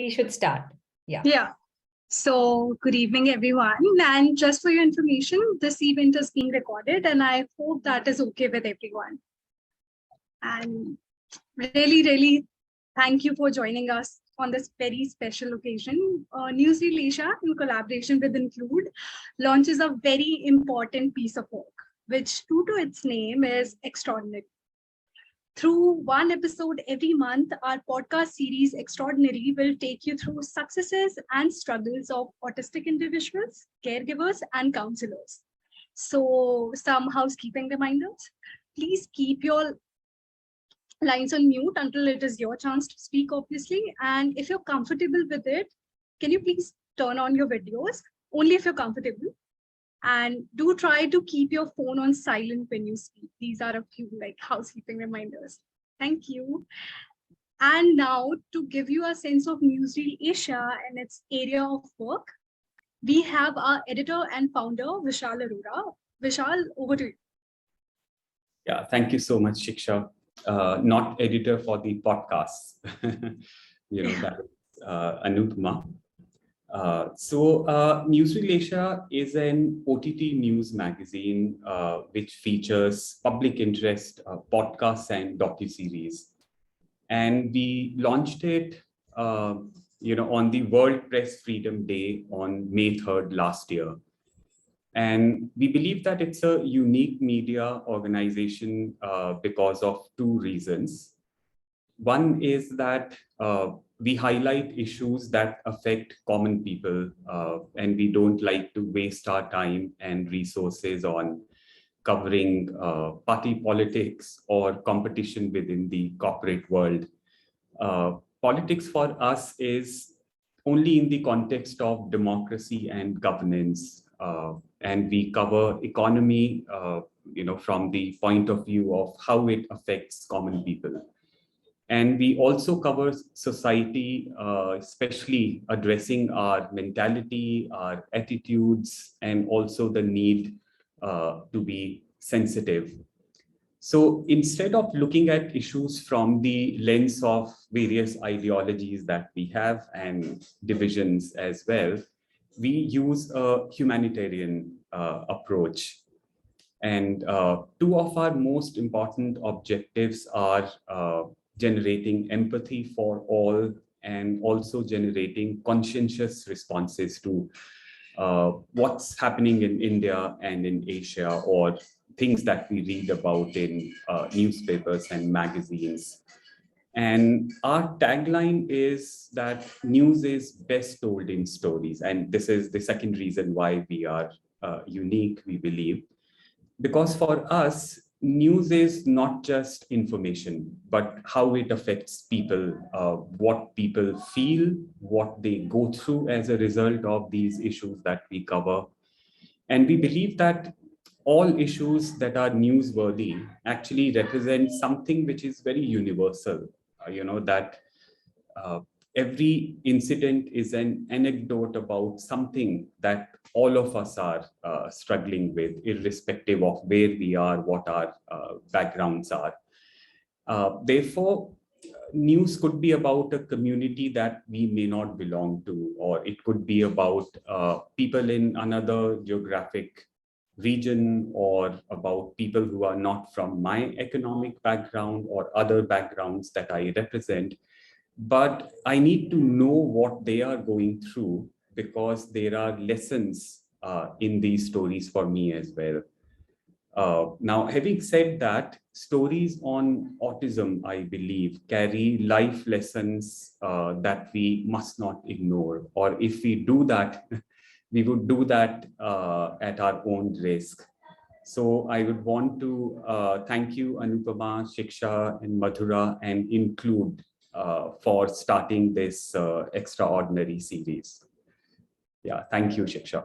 We should start. Yeah. Yeah. So good evening, everyone. And just for your information, this event is being recorded and I hope that is okay with everyone. And really, thank you for joining us on this very special occasion. Newsreel Asia, in collaboration with Include, launches a very important piece of work, which true to its name is extraordinary. Through one episode every month, our podcast series Extraordinary will take you through successes and struggles of autistic individuals, caregivers, and counselors. So, some housekeeping reminders. Please keep your lines on mute until it is your chance to speak, obviously. And if you're comfortable with it, can you please turn on your videos? Only if you're comfortable. And do try to keep your phone on silent when you speak. These are a few housekeeping reminders. Thank you. And now to give you a sense of Newsreel Asia and its area of work, we have our editor and founder, Vishal Arora. Vishal, over to you. Yeah, thank you so much, Shiksha. Not editor for the podcast. That is Anupama. Newsreel Asia is an OTT news magazine which features public interest podcasts and docuseries. And we launched it, on the World Press Freedom Day on May 3rd last year. And we believe that it's a unique media organization because of two reasons. One is that we highlight issues that affect common people, and we don't like to waste our time and resources on covering party politics or competition within the corporate world. Politics for us is only in the context of democracy and governance, and we cover economy, from the point of view of how it affects common people. And we also cover society, especially addressing our mentality, our attitudes, and also the need to be sensitive. So instead of looking at issues from the lens of various ideologies that we have and divisions as well, we use a humanitarian approach. And two of our most important objectives are generating empathy for all and also generating conscientious responses to what's happening in India and in Asia, or things that we read about in newspapers and magazines. And our tagline is that news is best told in stories. And this is the second reason why we are unique, we believe. Because for us, news is not just information, but how it affects people, what people feel, what they go through as a result of these issues that we cover. And we believe that all issues that are newsworthy actually represent something which is very universal, that every incident is an anecdote about something that all of us are struggling with, irrespective of where we are, what our backgrounds are. Therefore, news could be about a community that we may not belong to, or it could be about people in another geographic region, or about people who are not from my economic background or other backgrounds that I represent. But I need to know what they are going through, because there are lessons in these stories for me as well. Now, having said that, stories on autism, I believe, carry life lessons that we must not ignore. Or if we do that, we would do that at our own risk. So I would want to thank you, Anupama, Shiksha, and Madhura, and Include for starting this extraordinary series. Yeah, thank you, Shiksha.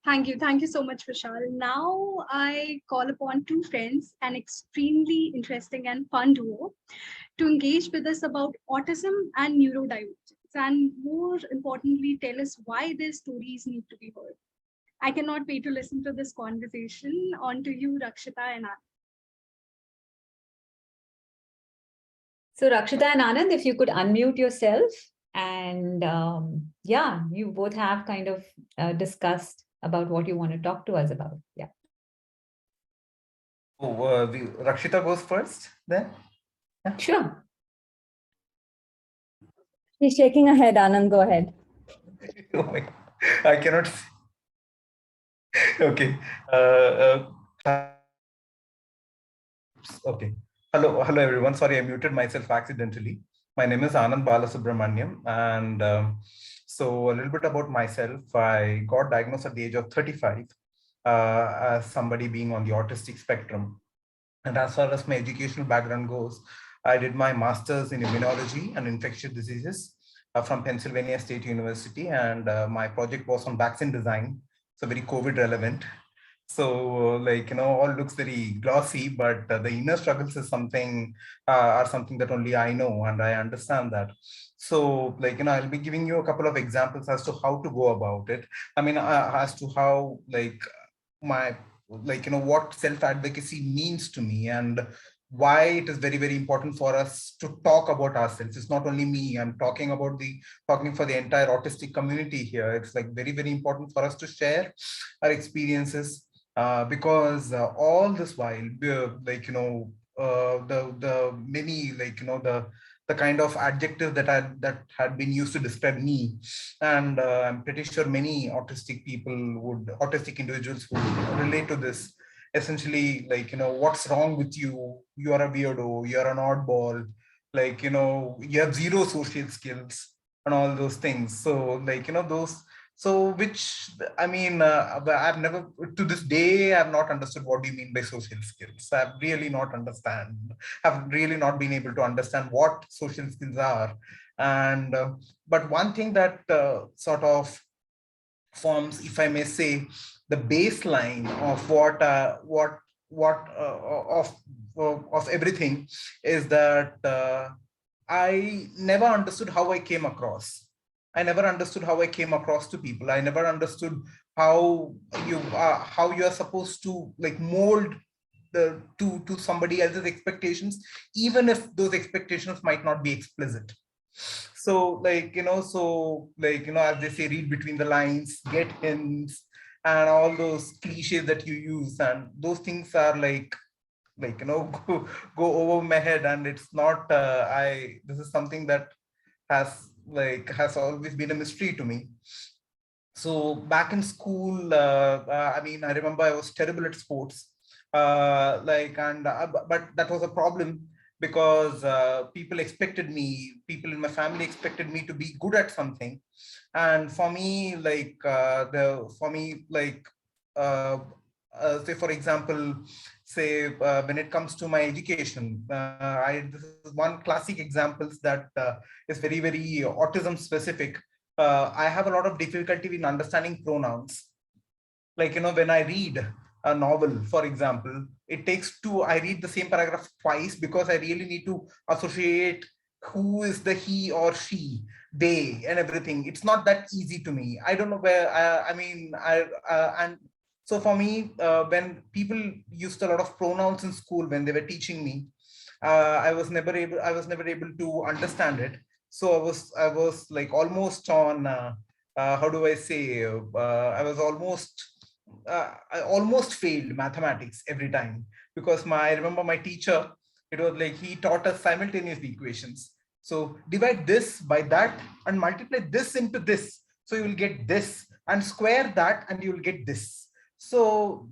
Thank you. Thank you so much, Vishal. Now I call upon two friends, an extremely interesting and fun duo, to engage with us about autism and neurodivergence, and more importantly, tell us why their stories need to be heard. I cannot wait to listen to this conversation. On to you, Rakshita and Anand. So Rakshita and Anand, if you could unmute yourself And yeah, you both have kind of discussed about what you want to talk to us about. Yeah. So Rakshita goes first then? Yeah. Sure. She's shaking her head. Anand, go ahead. Oh my, I cannot see. Okay. Okay. Hello everyone. Sorry, I muted myself accidentally. My name is Anand Balasubramaniam, and so a little bit about myself. I got diagnosed at the age of 35 as somebody being on the autistic spectrum. And as far as my educational background goes, I did my master's in immunology and infectious diseases from Pennsylvania State University, and my project was on vaccine design, so very COVID relevant. So, all looks very glossy, but the inner struggles is something are something that only I know, and I understand that. So, I'll be giving you a couple of examples as to how to go about it. I mean, as to how my what self-advocacy means to me, and why it is very, very important for us to talk about ourselves. It's not only me, I'm talking for the entire autistic community here. It's like very, very important for us to share our experiences, because all this while, the many, the kind of adjective that had been used to describe me, and I'm pretty sure many autistic individuals would relate to this. Essentially, what's wrong with you? You are a weirdo, you're an oddball, you have zero social skills and all those things. So those, so which, I mean, I've never, to this day, I've not understood what do you mean by social skills. I've really not been able to understand what social skills are. And but one thing that sort of forms, if I may say, the baseline of of everything, is that I never understood how I came across. I never understood how I came across to people. I never understood how you are supposed to mold to somebody else's expectations, even if those expectations might not be explicit. So as they say, read between the lines, get hints, and all those cliches that you use, and those things are go over my head. And it's not this is something that has always been a mystery to me. So back in school, I mean, I remember I was terrible at sports, but that was a problem, because people in my family expected me to be good at something. And for me, say for example, when it comes to my education, this is one classic examples that is very, very autism specific. I have a lot of difficulty in understanding pronouns. When I read a novel, for example, I read the same paragraph twice, because I really need to associate who is the he or she, they, and everything. It's not that easy to me. I don't know where, and so for me, when people used a lot of pronouns in school when they were teaching me, I was never able to understand it. So I was like almost on, how do I say, I almost failed mathematics every time, because I remember my teacher, it was like he taught us simultaneous equations. So divide this by that and multiply this into this. So you will get this, and square that and you will get this. So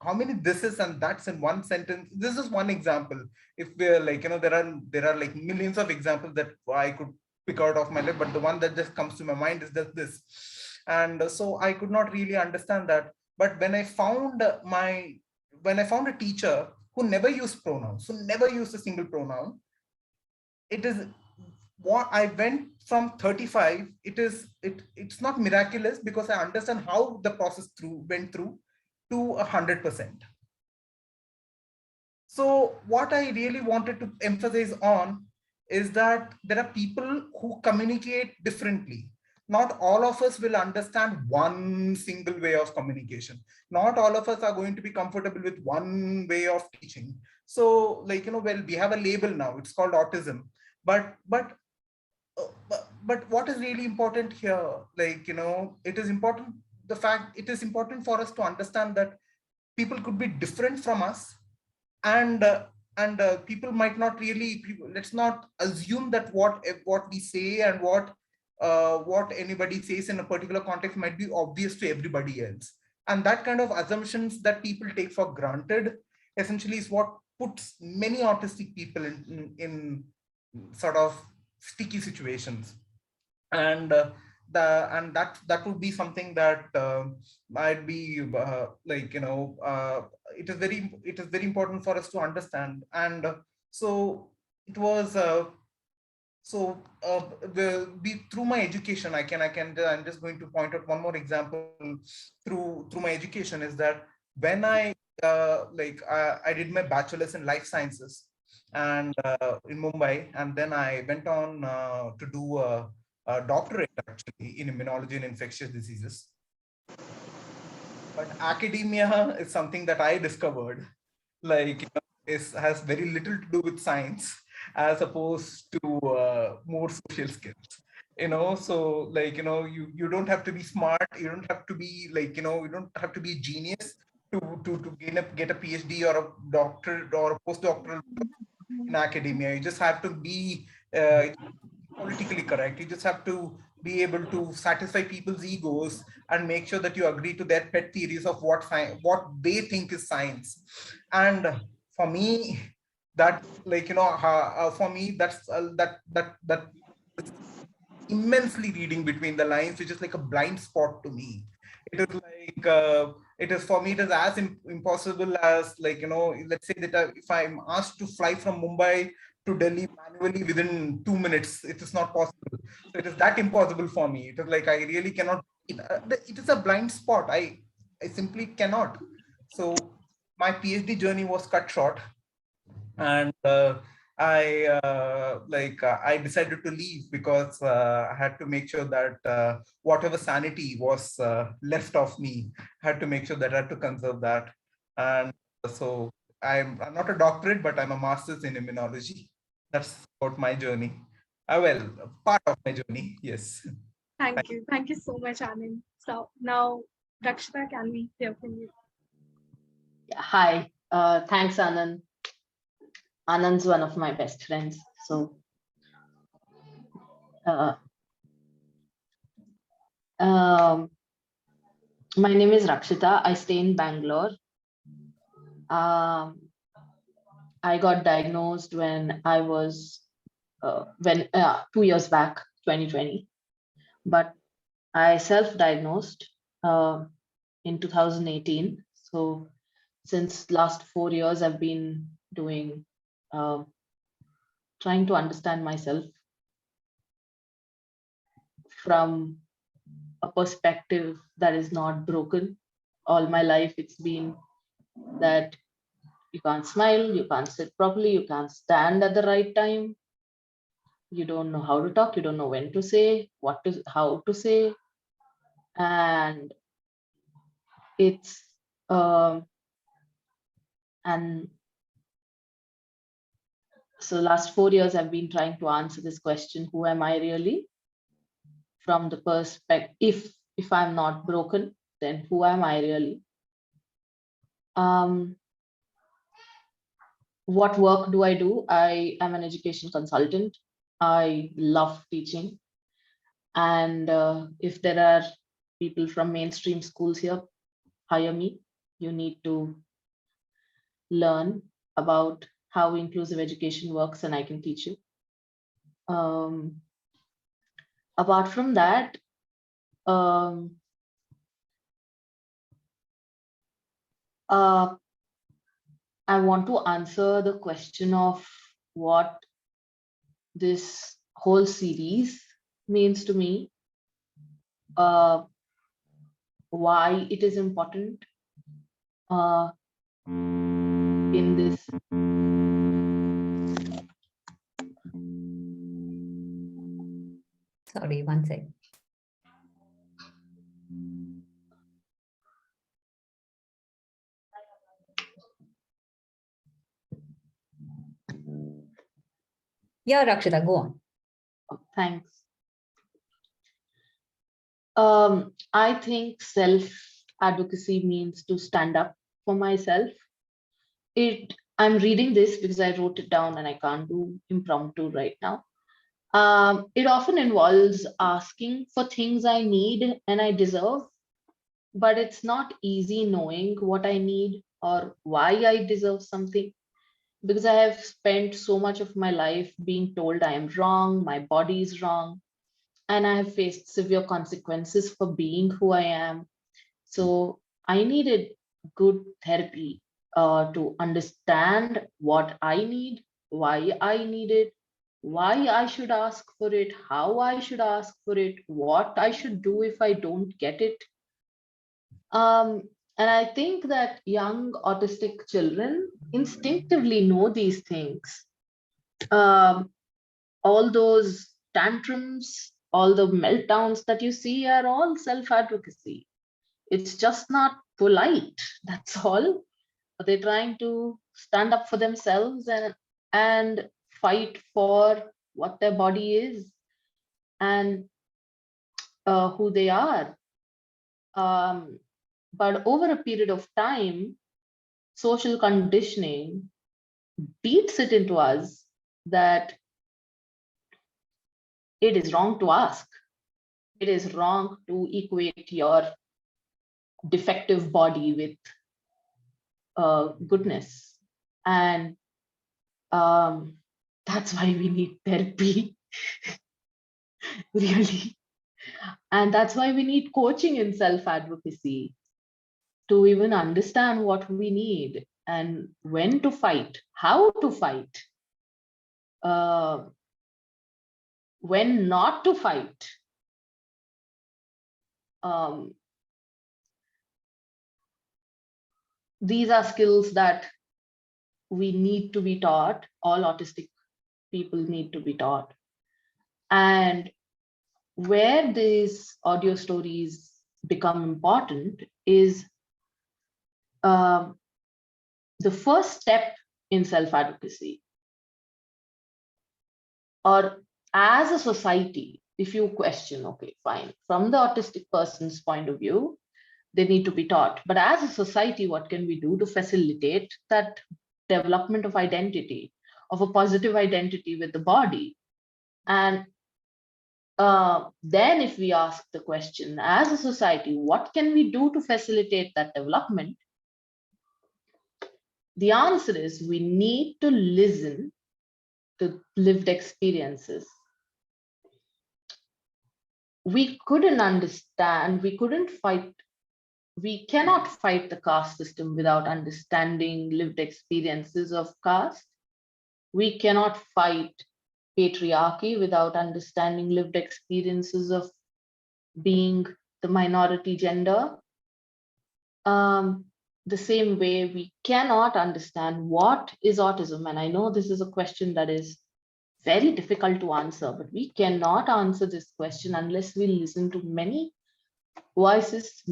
how many thises and that's in one sentence? This is one example. If we're there are like millions of examples that I could pick out of my head, but the one that just comes to my mind is just this. And so I could not really understand that. But when I found a teacher who never used pronouns, who never used a single pronoun, it is what I went from 35. It's not miraculous, because I understand how the process went through to 100%. So what I really wanted to emphasize on is that there are people who communicate differently. Not all of us will understand one single way of communication. Not all of us are going to be comfortable with one way of teaching. So well, we have a label now, it's called autism. But but what is really important here, like, it is important, it is important for us to understand that people could be different from us, and people might not really, let's not assume that what we say and what anybody says in a particular context might be obvious to everybody else. And that kind of assumptions that people take for granted essentially is what puts many autistic people in sort of sticky situations. And that would be something that might be it is very important for us to understand. And so it was through my education, I'm just going to point out one more example through my education, is that when I did my bachelor's in life sciences and in Mumbai, and then I went on to do a doctorate actually in immunology and infectious diseases. But academia is something that I discovered, has very little to do with science as opposed to more social skills. So you don't have to be smart, you don't have to be you don't have to be a genius to get a PhD or a doctorate or a postdoctoral in academia. You just have to be politically correct. You just have to be able to satisfy people's egos and make sure that you agree to their pet theories of what they think is science. And for me, that for me, that's that immensely reading between the lines, which is like a blind spot to me. It is it is, for me, it is as impossible as let's say that if I'm asked to fly from Mumbai to Delhi manually within 2 minutes, it is not possible. So it is that impossible for me. It is like I really cannot. It is a blind spot. I simply cannot. So my PhD journey was cut short, and I decided to leave because I had to make sure that whatever sanity was left of me, I had to make sure that I had to conserve that. And so I'm not a doctorate, but I'm a master's in immunology. That's about my journey. Well, part of my journey, yes. Thank you. Thank you so much, Anand. So now, Rakshita, can we hear from you? Hi, thanks, Anand. Anand's one of my best friends. So, my name is Rakshita. I stay in Bangalore. I got diagnosed when I was 2 years back, 2020, but I self-diagnosed in 2018. So since last 4 years, I've been doing trying to understand myself from a perspective that is not broken. All my life, it's been that you can't smile, you can't sit properly, you can't stand at the right time, you don't know how to talk, you don't know when to say, how to say, and it's and so last 4 years I've been trying to answer this question: who am I really? From the perspective, if I'm not broken, then who am I really? What work do I do? I am an education consultant. I love teaching. And if there are people from mainstream schools here, hire me. You need to learn about how inclusive education works, and I can teach you. Apart from that, I want to answer the question of what this whole series means to me, why it is important in this. Sorry, one sec. Yeah, Rakshita, go on. Thanks. I think self-advocacy means to stand up for myself. I'm reading this because I wrote it down and I can't do impromptu right now. It often involves asking for things I need and I deserve, but it's not easy knowing what I need or why I deserve something, because I have spent so much of my life being told I am wrong, my body is wrong, and I have faced severe consequences for being who I am. So I needed good therapy to understand what I need, why I need it, why I should ask for it, how I should ask for it, what I should do if I don't get it. And I think that young autistic children instinctively know these things. Um, all those tantrums, all the meltdowns that you see are all self-advocacy. It's just not polite, that's all. They're trying to stand up for themselves and fight for what their body is and who they are. But over a period of time, social conditioning beats it into us that it is wrong to ask. It is wrong to equate your defective body with goodness. And that's why we need therapy, really. And that's why we need coaching in self-advocacy to even understand what we need and when to fight, how to fight, when not to fight. These are skills that we need to be taught. All autistic people need to be taught. And where these audio stories become important is the first step in self-advocacy. Or as a society, if you question, okay, fine, from the autistic person's point of view, they need to be taught. But as a society, what can we do to facilitate that development of identity, of a positive identity with the body? And then if we ask the question, as a society, what can we do to facilitate that development? The answer is we need to listen to lived experiences. We couldn't understand, we couldn't fight, we cannot fight the caste system without understanding lived experiences of caste. We cannot fight patriarchy without understanding lived experiences of being the minority gender. The same way we cannot understand what is autism. And I know this is a question that is very difficult to answer, but we cannot answer this question unless we listen to many voices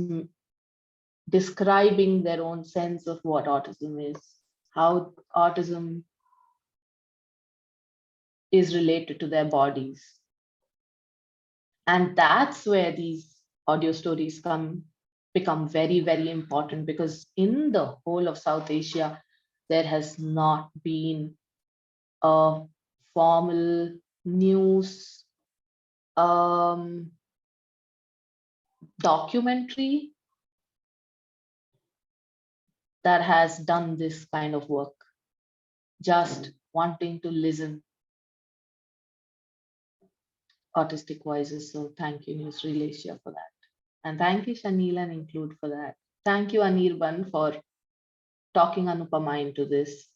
describing their own sense of what autism is, how autism is related to their bodies. And that's where these audio stories become very, very important, because in the whole of South Asia, there has not been a formal news documentary that has done this kind of work, just wanting to listen autistic voices. So thank you, Newsreel Asia, for that. And thank you, Shanil and Include, for that. Thank you, Anirban, for talking Anupama into this.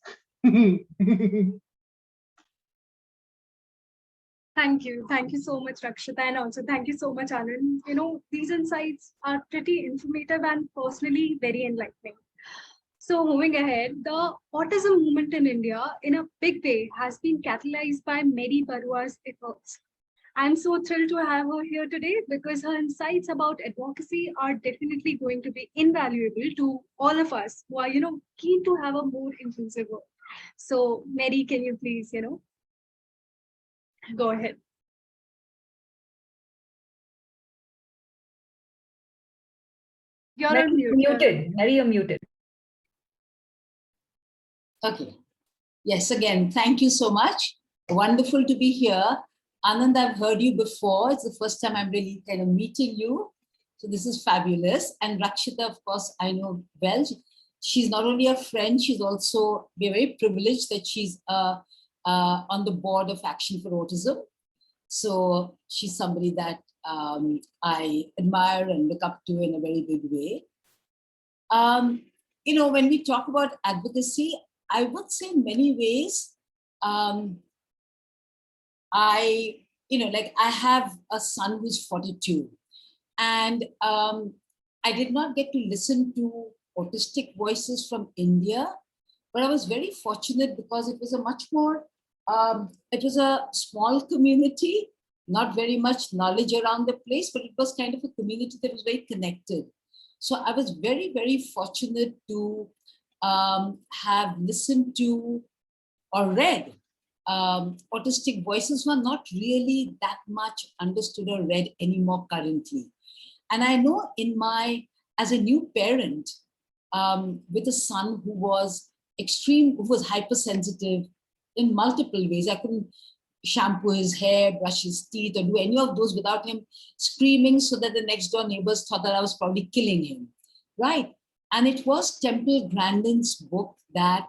Thank you. Thank you so much, Rakshita. And also thank you so much, Anand. You know, these insights are pretty informative and personally very enlightening. So moving ahead, the autism movement in India in a big way has been catalyzed by Mary Barua's efforts. I'm so thrilled to have her here today because her insights about advocacy are definitely going to be invaluable to all of us who are, keen to have a more inclusive world. So Mary, can you please, go ahead. You're Mary, on mute. muted. Mary, you're muted. Okay. Yes, again, thank you so much. Wonderful to be here. Anand, I've heard you before. It's the first time I'm really kind of meeting you. So this is fabulous. And Rakshita, of course, I know well. She's not only a friend, she's also, we're very privileged that she's on the board of Action for Autism. So she's somebody that I admire and look up to in a very big way. You know, when we talk about advocacy, I would say in many ways, I have a son who's 42, and I did not get to listen to autistic voices from India, but I was very fortunate because it was a much more, it was a small community, not very much knowledge around the place, but it was kind of a community that was very connected. So I was very, very fortunate to have listened to or read autistic voices who are not really that much understood or read anymore currently. And I know as a new parent with a son who was who was hypersensitive in multiple ways. I couldn't shampoo his hair, brush his teeth, or do any of those without him screaming so that the next door neighbors thought that I was probably killing him, right? And it was Temple Grandin's book that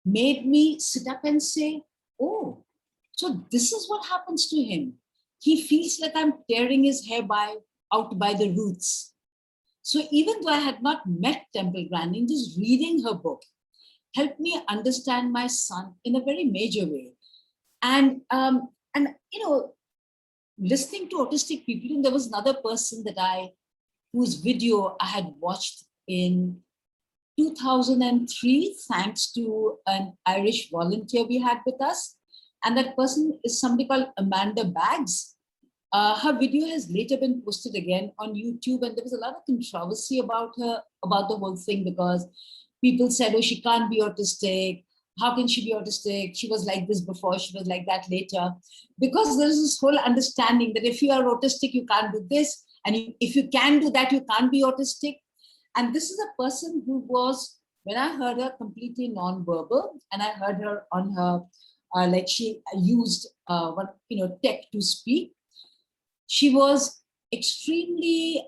made me sit up and say, oh, so this is what happens to him. He feels like I'm tearing his hair out by the roots. So even though I had not met Temple Grandin, just reading her book helped me understand my son in a very major way. And you know, listening to autistic people, and there was another person whose video I had watched in 2003, thanks to an Irish volunteer we had with us. And that person is somebody called Amanda Baggs. Her video has later been posted again on YouTube, and there was a lot of controversy about the whole thing because people said, oh, she can't be autistic. How can she be autistic? She was like this before, she was like that later. Because there's this whole understanding that if you are autistic, you can't do this. And if you can do that, you can't be autistic. And this is a person who was, when I heard her, completely non-verbal, and I heard her on her, like she used tech to speak. She was extremely,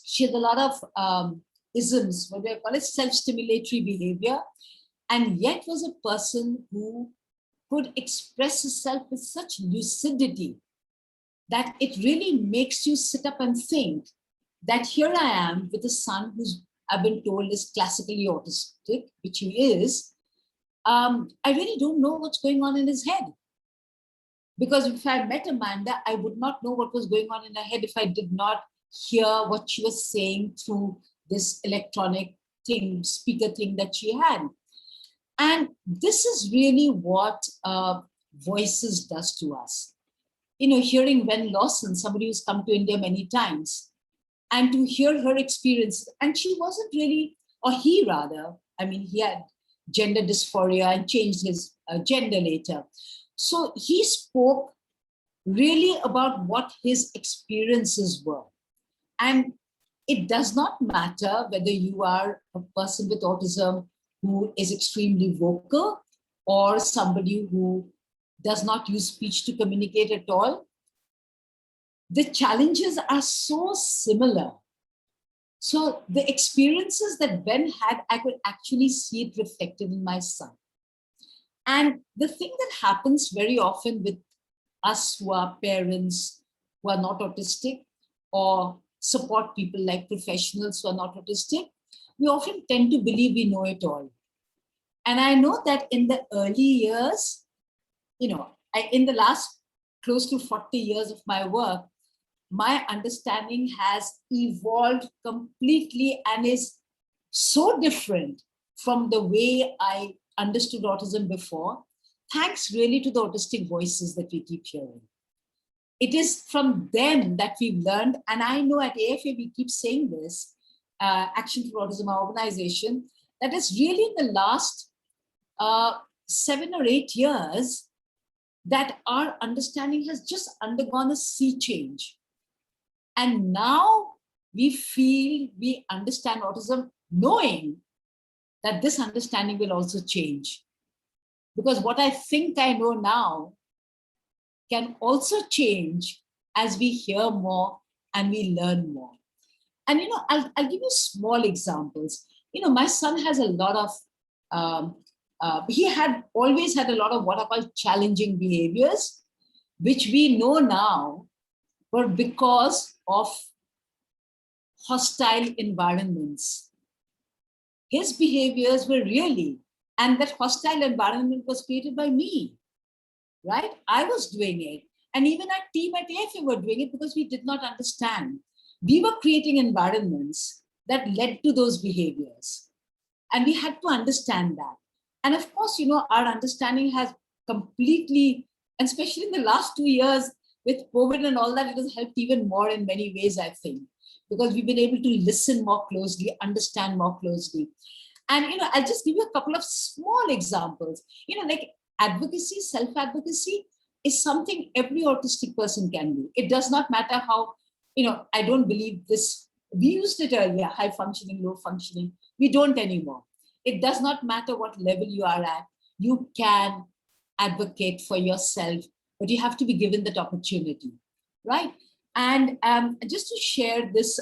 she had a lot of isms, what do I call it, self-stimulatory behavior, and yet was a person who could express herself with such lucidity that it really makes you sit up and think that here I am with a son who's, I've been told, is classically autistic, which he is. I really don't know what's going on in his head. Because if I met Amanda, I would not know what was going on in her head if I did not hear what she was saying through this electronic thing, speaker thing that she had. And this is really what Voices does to us. You know, hearing Wen Lawson, somebody who's come to India many times, and to hear her experience, and she wasn't really, or he rather, I mean, he had gender dysphoria and changed his gender later. So he spoke really about what his experiences were. And it does not matter whether you are a person with autism who is extremely vocal or somebody who does not use speech to communicate at all. The challenges are so similar. So the experiences that Ben had, I could actually see it reflected in my son. And the thing that happens very often with us who are parents who are not autistic or support people like professionals who are not autistic, we often tend to believe we know it all. And I know that in the early years, you know, in the last close to 40 years of my work, my understanding has evolved completely and is so different from the way I understood autism before, thanks really to the autistic voices that we keep hearing. It is from them that we've learned, and I know at AFA we keep saying this, Action for Autism, our organization, that is really in the last 7 or 8 years that our understanding has just undergone a sea change. And now we feel we understand autism, knowing that this understanding will also change. Because what I think I know now can also change as we hear more and we learn more. And, I'll give you small examples. My son has a lot of, he had always had a lot of what I call challenging behaviors, which we know now were because of hostile environments. His behaviors were really, and that hostile environment was created by me, right? I was doing it. And even our team at AFA were doing it because we did not understand. We were creating environments that led to those behaviors. And we had to understand that. And of course, our understanding has completely, and especially in the last 2 years with COVID and all that, it has helped even more in many ways, I think, because we've been able to listen more closely, understand more closely. And, I'll just give you a couple of small examples. Like advocacy, self-advocacy is something every autistic person can do. It does not matter how, I don't believe this. We used it earlier, high functioning, low functioning. We don't anymore. It does not matter what level you are at. You can advocate for yourself, but you have to be given that opportunity, right? And just to share this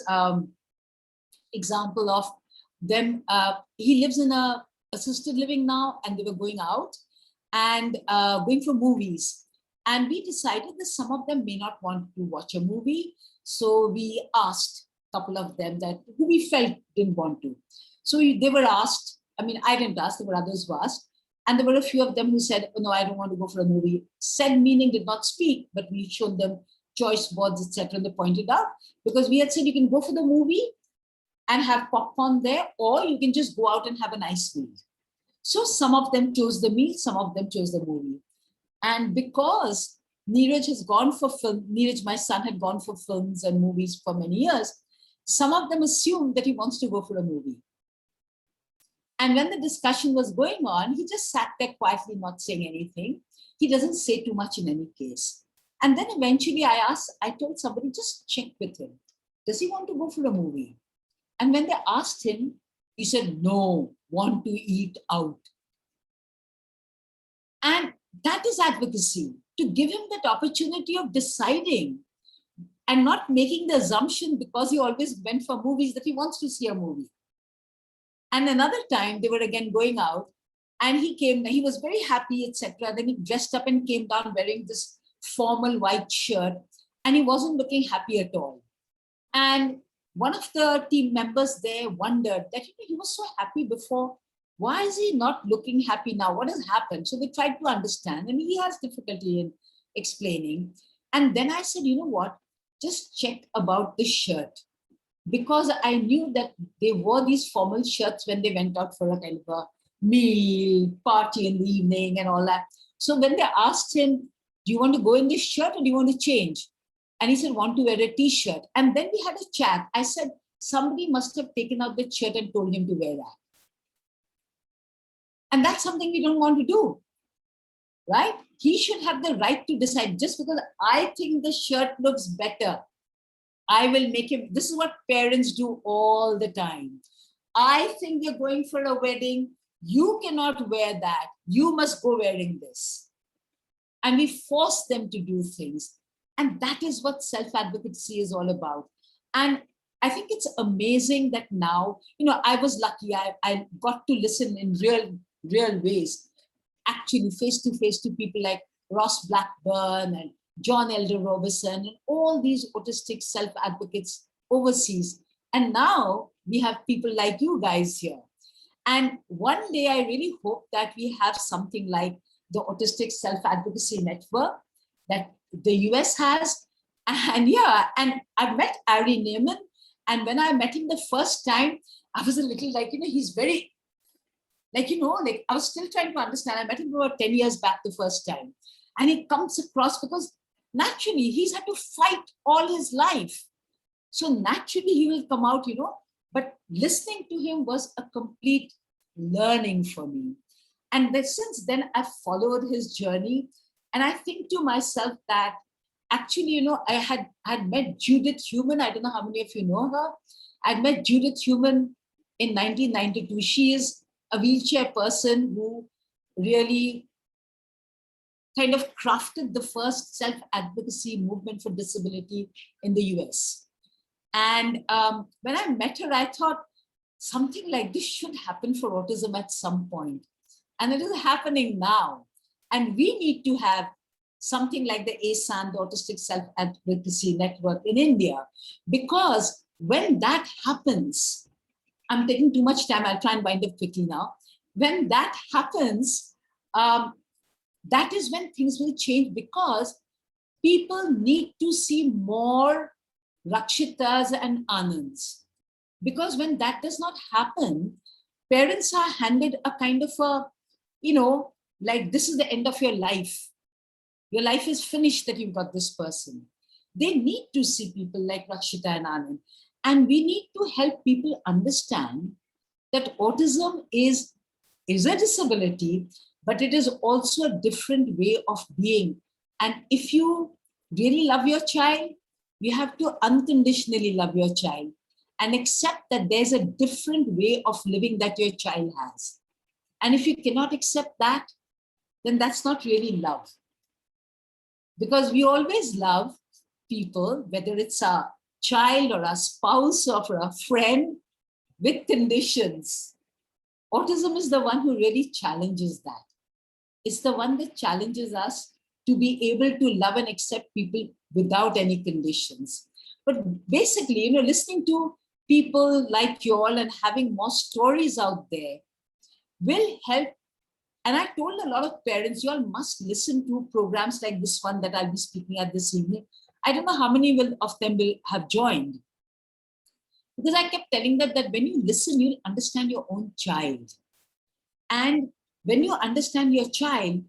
example of them, he lives in a assisted living now, and they were going out and going for movies. And we decided that some of them may not want to watch a movie. So we asked a couple of them that who we felt didn't want to. So they were asked, I mean, I didn't ask, there were others who asked. And there were a few of them who said, oh, no, I don't want to go for a movie. Said meaning did not speak, but we showed them choice boards, etc. And they pointed out, because we had said you can go for the movie and have popcorn there, or you can just go out and have a nice meal. So some of them chose the meal, some of them chose the movie. And because Neeraj has gone for film, Neeraj, my son, had gone for films and movies for many years, some of them assumed that he wants to go for a movie. And when the discussion was going on, he just sat there quietly, not saying anything. He doesn't say too much in any case. And then eventually I told somebody, just check with him. Does he want to go for a movie? And when they asked him, he said, no, want to eat out. And that is advocacy, to give him that opportunity of deciding and not making the assumption, because he always went for movies, that he wants to see a movie. And another time they were again going out, and he was very happy, etc. Then he dressed up and came down wearing this formal white shirt, and he wasn't looking happy at all. And one of the team members there wondered that he was so happy before. Why is he not looking happy now? What has happened? So they tried to understand, and he has difficulty in explaining. And then I said, you know what? Just check about the shirt. Because I knew that they wore these formal shirts when they went out for a kind of a meal, party in the evening and all that. So when they asked him, do you want to go in this shirt or do you want to change? And he said, want to wear a t-shirt. And then we had a chat. I said, somebody must have taken out the shirt and told him to wear that. And that's something we don't want to do, right? He should have the right to decide. Just because I think the shirt looks better, I will make him. This is what parents do all the time. I think you're going for a wedding. You cannot wear that. You must go wearing this. And we force them to do things. And that is what self-advocacy is all about. And I think it's amazing that now, I was lucky. I got to listen in real ways, actually face-to-face to people like Ross Blackburn and John Elder Robinson and all these autistic self-advocates overseas. And now we have people like you guys here. And one day I really hope that we have something like the Autistic Self-Advocacy Network that the US has. And and I've met Ari Neiman. And when I met him the first time, I was a little like, he's very, I was still trying to understand. I met him about 10 years back the first time. And it comes across because naturally he's had to fight all his life. So naturally he will come out, but listening to him was a complete learning for me. And since then I've followed his journey. And I think to myself that actually, I had met Judith Human. I don't know how many of you know her. I'd met Judith Human in 1992. She is a wheelchair person who really kind of crafted the first self-advocacy movement for disability in the US. And when I met her, I thought something like this should happen for autism at some point. And it is happening now. And we need to have something like the ASAN, the Autistic Self-Advocacy Network in India, because when that happens, I'm taking too much time, I'll try and wind up quickly now. When that happens, that is when things will change, because people need to see more Rakshitas and Anands. Because when that does not happen, parents are handed a kind of a, like this is the end of your life. Your life is finished that you've got this person. They need to see people like Rakshita and Anand. And we need to help people understand that autism is a disability, but it is also a different way of being. And if you really love your child, you have to unconditionally love your child and accept that there's a different way of living that your child has. And if you cannot accept that, then that's not really love. Because we always love people, whether it's a child or a spouse or a friend, with conditions. Autism is the one who really challenges that. It's the one that challenges us to be able to love and accept people without any conditions. But basically, listening to people like you all and having more stories out there will help. And I told a lot of parents, you all must listen to programs like this one that I'll be speaking at this evening. I don't know how many of them will have joined. Because I kept telling them that when you listen, you'll understand your own child. And when you understand your child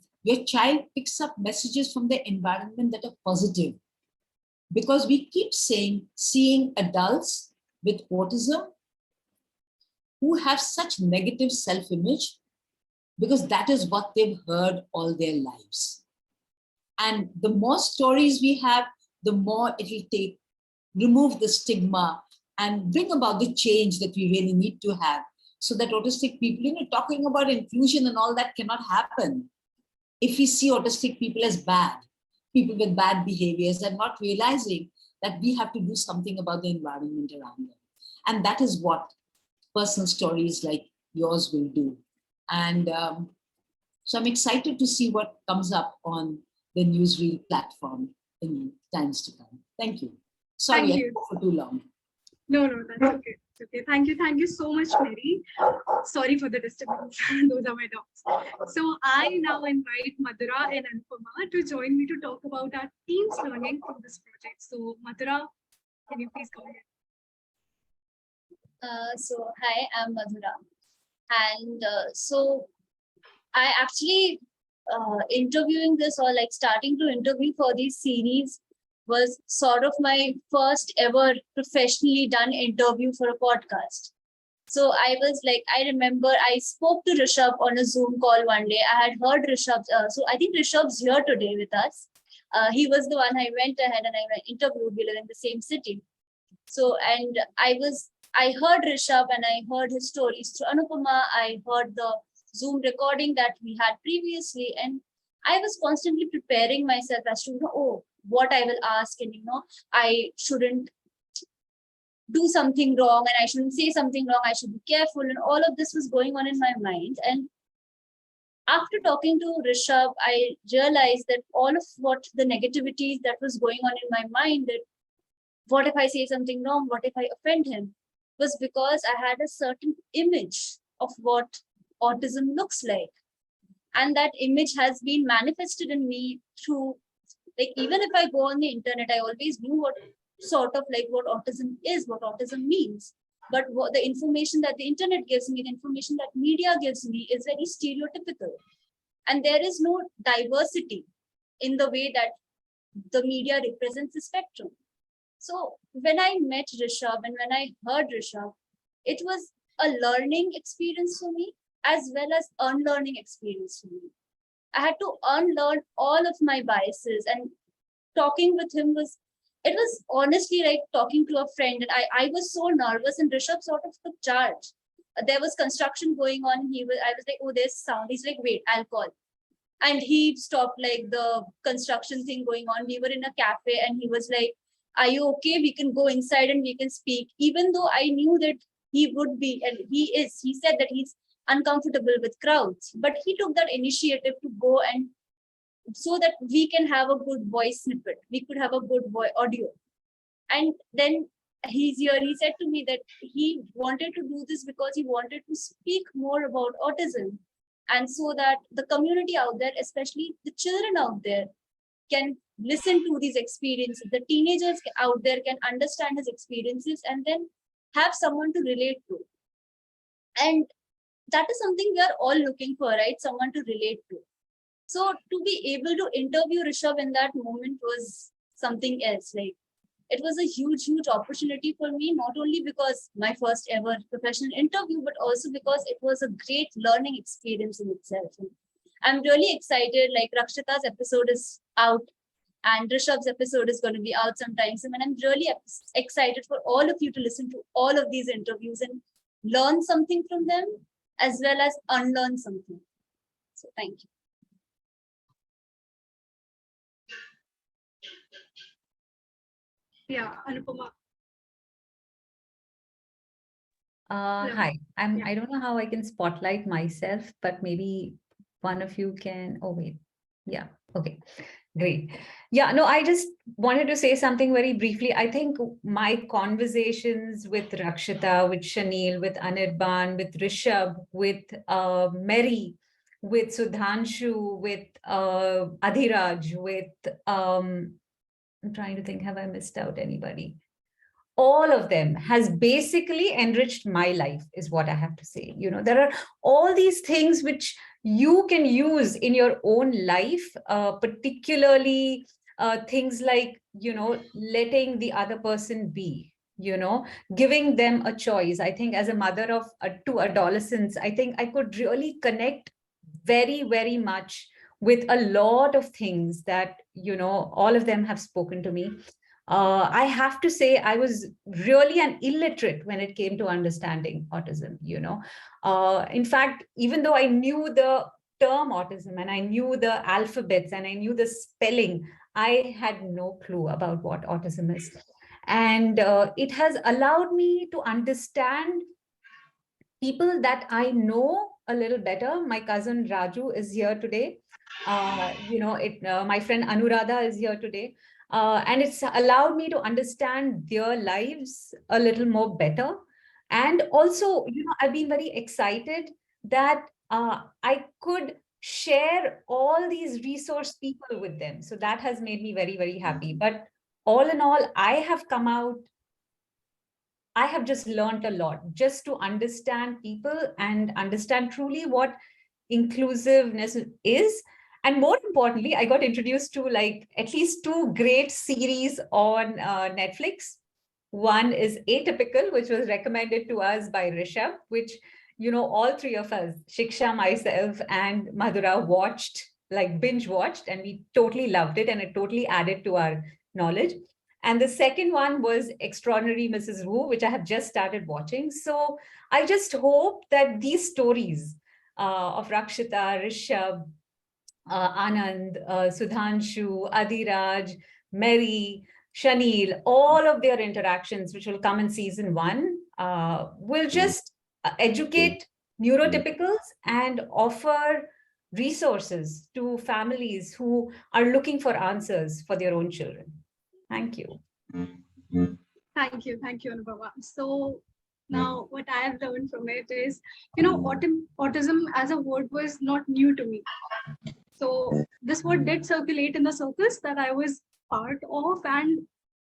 picks up messages from the environment that are positive. Because we keep seeing adults with autism who have such negative self-image, because that is what they've heard all their lives. And the more stories we have, the more it will remove the stigma and bring about the change that we really need to have, so that autistic people, talking about inclusion and all that cannot happen if we see autistic people as bad, people with bad behaviors, and not realizing that we have to do something about the environment around them. And that is what personal stories like yours will do. And so I'm excited to see what comes up on the Newsreel platform in times to come. Thank you. Sorry, I spoke for too long. No, that's okay. It's okay. Thank you so much, Mary. Sorry for the disturbance. Those are my dogs. So I now invite Madhura and Anupama to join me to talk about our team's learning from this project. So Madhura, can you please go ahead? Hi, I'm Madhura. And so I actually interviewing this, or like starting to interview for this series, was sort of my first ever professionally done interview for a podcast. So I was like, I remember I spoke to Rishabh on a Zoom call one day. I had heard Rishabh. So I think Rishabh's here today with us. He was the one I went ahead and I interviewed. We live in the same city. So, and I heard Rishabh and I heard his stories through Anupama. I heard the Zoom recording that we had previously, and I was constantly preparing myself as to, what I will ask, and I shouldn't do something wrong and I shouldn't say something wrong. I should be careful, and all of this was going on in my mind. And after talking to Rishabh, I realized that all of what the negativities that was going on in my mind, that what if I say something wrong, what if I offend him, was because I had a certain image of what autism looks like. And that image has been manifested in me through, like, even if I go on the internet, I always knew what autism is, what autism means. But what the information that the internet gives me, the information that media gives me, is very stereotypical. And there is no diversity in the way that the media represents the spectrum. So when I met Rishabh and when I heard Rishabh, it was a learning experience for me as well as unlearning experience for me. I had to unlearn all of my biases and talking with him it was honestly like talking to a friend. And I was so nervous, and Rishabh sort of took charge. There was construction going on. I was like, oh, there's sound. He's like, wait, I'll call. And he stopped like the construction thing going on. We were in a cafe, and he was like, are you okay? We can go inside and we can speak. Even though I knew that he would be, and he said that he's uncomfortable with crowds, but he took that initiative to go, and so that we can have a good voice snippet. We could have a good audio. And then he's here. He said to me that he wanted to do this because he wanted to speak more about autism. And so that the community out there, especially the children out there, can listen to these experiences. The teenagers out there can understand his experiences and then have someone to relate to. And that is something we are all looking for, right? Someone to relate to. So to be able to interview Rishabh in that moment was something else. Like, it was a huge, huge opportunity for me, not only because my first ever professional interview, but also because it was a great learning experience in itself. And I'm really excited. Like, Rakshita's episode is out and Rishabh's episode is going to be out sometime soon. And I'm really excited for all of you to listen to all of these interviews and learn something from them, as well as unlearn something. So thank you. Yeah, Anupama. Hi, I don't know how I can spotlight myself, but maybe one of you can. Oh, wait. Yeah. Okay. Great. Yeah, no, I just wanted to say something very briefly. I think my conversations with Rakshita, with Shanil, with Anirban, with Rishabh, with Mary, with Sudhanshu, with Adhiraj, with I'm trying to think, have I missed out anybody? All of them has basically enriched my life, is what I have to say. You know, there are all these things which you can use in your own life, particularly things like, you know, letting the other person be, you know, giving them a choice. I think as a mother of two adolescents, I think I could really connect very, very much with a lot of things that, you know, all of them have spoken to me. I have to say, I was really an illiterate when it came to understanding autism, you know. In fact, even though I knew the term autism and I knew the alphabets and I knew the spelling, I had no clue about what autism is. And it has allowed me to understand people that I know a little better. My cousin Raju is here today. My friend Anuradha is here today. And it's allowed me to understand their lives a little more better. And also, you know, I've been very excited that I could share all these resource people with them. So that has made me very, very happy. But all in all, I have just learned a lot just to understand people and understand truly what inclusiveness is. And more importantly, I got introduced to like at least two great series on Netflix. One is Atypical, which was recommended to us by Rishabh, which, you know, all three of us, Shiksha, myself, and Madhura watched, like binge watched, and we totally loved it. And it totally added to our knowledge. And the second one was Extraordinary Mrs. Wu, which I have just started watching. So I just hope that these stories of Rakshita, Rishabh, Anand, Sudhanshu, Adhiraj, Mary, Shanil, all of their interactions, which will come in season 1, will just educate neurotypicals and offer resources to families who are looking for answers for their own children. Thank you. Thank you, Anupama. So now what I have learned from it is, you know, autism as a word was not new to me. So this word did circulate in the circles that I was part of,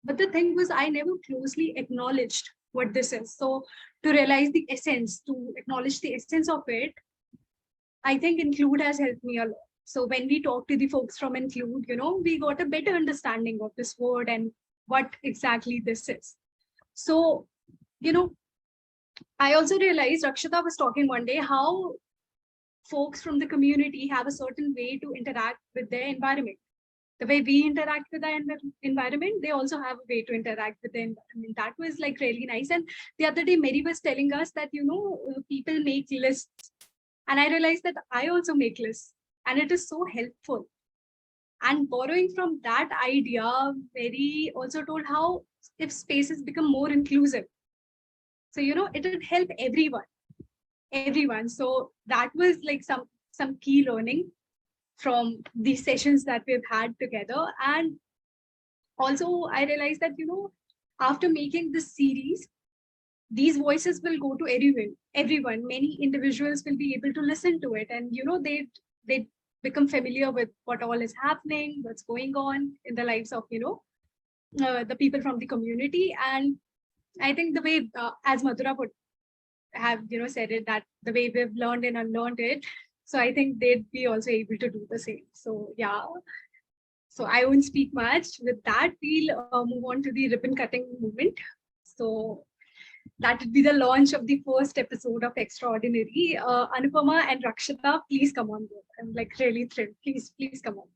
but the thing was, I never closely acknowledged what this is. So to realize the essence, to acknowledge the essence of it, I think Include has helped me a lot. So when we talk to the folks from Include, you know, we got a better understanding of this word and what exactly this is. So, you know, I also realized Rakshita was talking one day how folks from the community have a certain way to interact with their environment. the way we interact with the environment, they also have a way to interact with the environment. That was like really nice. And the other day, Mary was telling us that, people make lists. And I realized that I also make lists. And it is so helpful. And borrowing from that idea, Mary also told how if spaces become more inclusive. So, it would help everyone. So that was like some key learning from these sessions that we've had together. And also I realized that, after making this series, these voices will go to everyone. Many individuals will be able to listen to it, and they become familiar with what all is happening, what's going on in the lives of the people from the community. And I think the way, as Madhura would have said it, that the way we've learned and unlearned it, so I think they'd be also able to do the same. So yeah, so I won't speak much. With that, we'll move on to the ribbon cutting moment. So that would be the launch of the first episode of Extraordinary. Anupama and Rakshita, please come on board. I'm like really thrilled. Please come on board.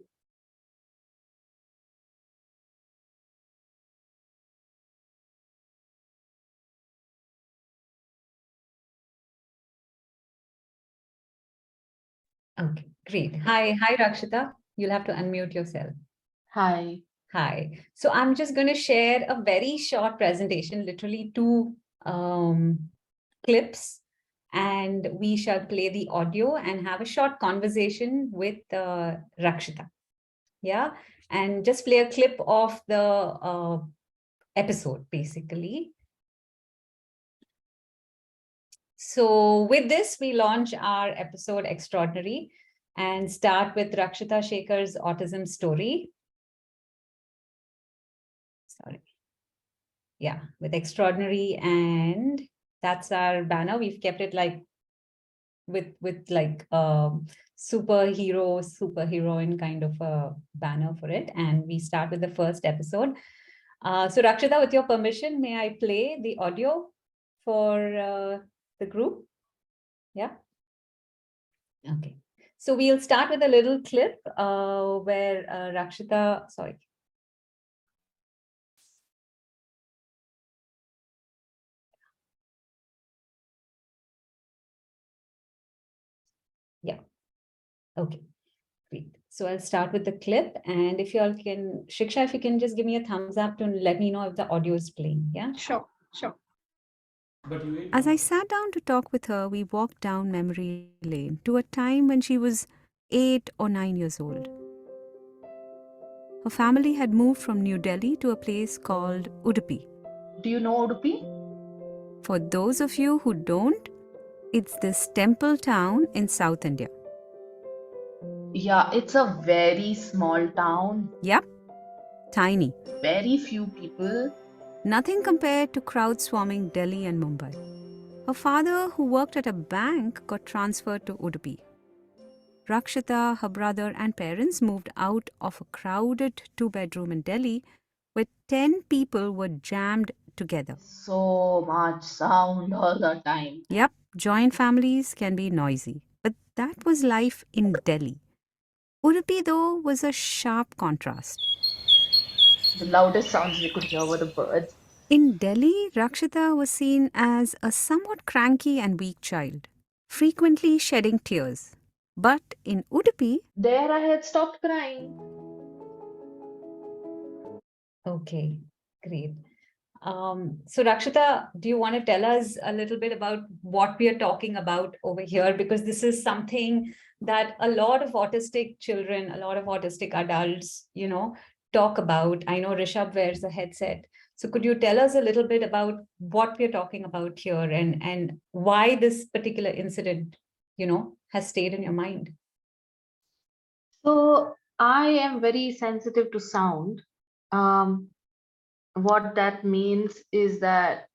Okay, great. Hi, Rakshita. You'll have to unmute yourself. Hi. Hi. So I'm just going to share a very short presentation, literally 2 clips, and we shall play the audio and have a short conversation with Rakshita. Yeah, and just play a clip of the episode, basically. So with this, we launch our episode Extraordinary and start with Rakshita Shekhar's autism story. Sorry. Yeah, with Extraordinary, and that's our banner. We've kept it like with like superheroine kind of a banner for it. And we start with the first episode. So Rakshita, with your permission, may I play the audio for the group? Yeah. Okay. So we'll start with a little clip where Rakshita, sorry. Yeah. Okay. Great. So I'll start with the clip, and if you all can, Shiksha, if you can just give me a thumbs up to let me know if the audio is playing. Yeah. Sure. As I sat down to talk with her, we walked down memory lane to a time when she was 8 or 9 years old. Her family had moved from New Delhi to a place called Udupi. Do you know Udupi? For those of you who don't, it's this temple town in South India. Yeah, it's a very small town. Yep, tiny. Very few people. Nothing compared to crowd swarming Delhi and Mumbai. Her father, who worked at a bank, got transferred to Udupi. Rakshita, her brother, and parents moved out of a crowded 2-bedroom in Delhi where 10 people were jammed together. So much sound all the time. Yep, joint families can be noisy, but that was life in Delhi. Udupi, though, was a sharp contrast. The loudest sounds we could hear were the birds. In Delhi, Rakshita was seen as a somewhat cranky and weak child, frequently shedding tears. But in Udupi, there I had stopped crying. Okay, great. So Rakshita, do you want to tell us a little bit about what we are talking about over here? Because this is something that a lot of autistic children, a lot of autistic adults, talk about. I know Rishabh wears a headset. So could you tell us a little bit about what we're talking about here and why this particular incident, has stayed in your mind? So I am very sensitive to sound. What that means is that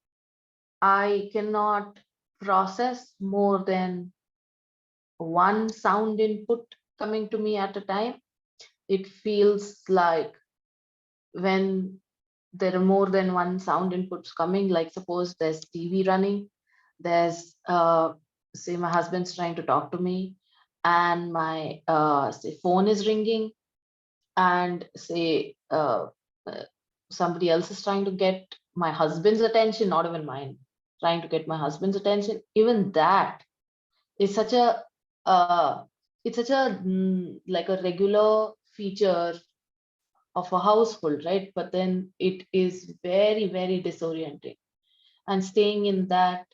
I cannot process more than one sound input coming to me at a time. It feels like when there are more than one sound inputs coming, like suppose there's TV running, there's say my husband's trying to talk to me, and my say phone is ringing, and say somebody else is trying to get my husband's attention, not even mine, trying to get my husband's attention, even that is such a it's such a like a regular feature of a household, right? But then it is very, very disorienting. And staying in that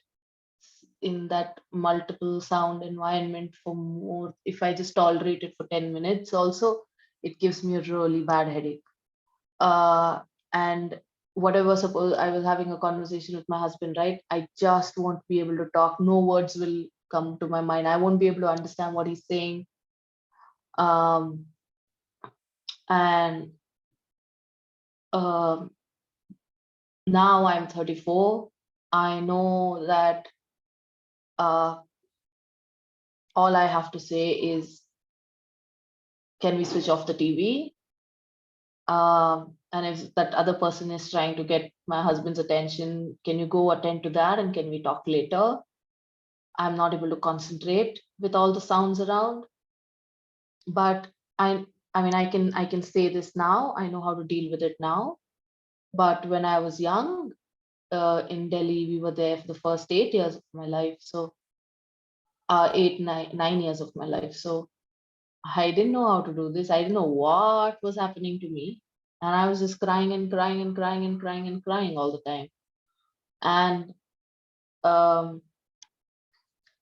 multiple sound environment for more, if I just tolerate it for 10 minutes also, it gives me a really bad headache. And whatever, suppose I was having a conversation with my husband, right? I just won't be able to talk. No words will come to my mind. I won't be able to understand what he's saying. Um, and um, Now I'm 34. I know that all I have to say is, can we switch off the TV? And if that other person is trying to get my husband's attention, can you go attend to that and can we talk later? I'm not able to concentrate with all the sounds around. But I mean, I can say this now. I know how to deal with it now. But when I was young, in Delhi, we were there for the first 8 years of my life. So 9 years of my life. So I didn't know how to do this. I didn't know what was happening to me. And I was just crying and crying and crying and crying and crying all the time. And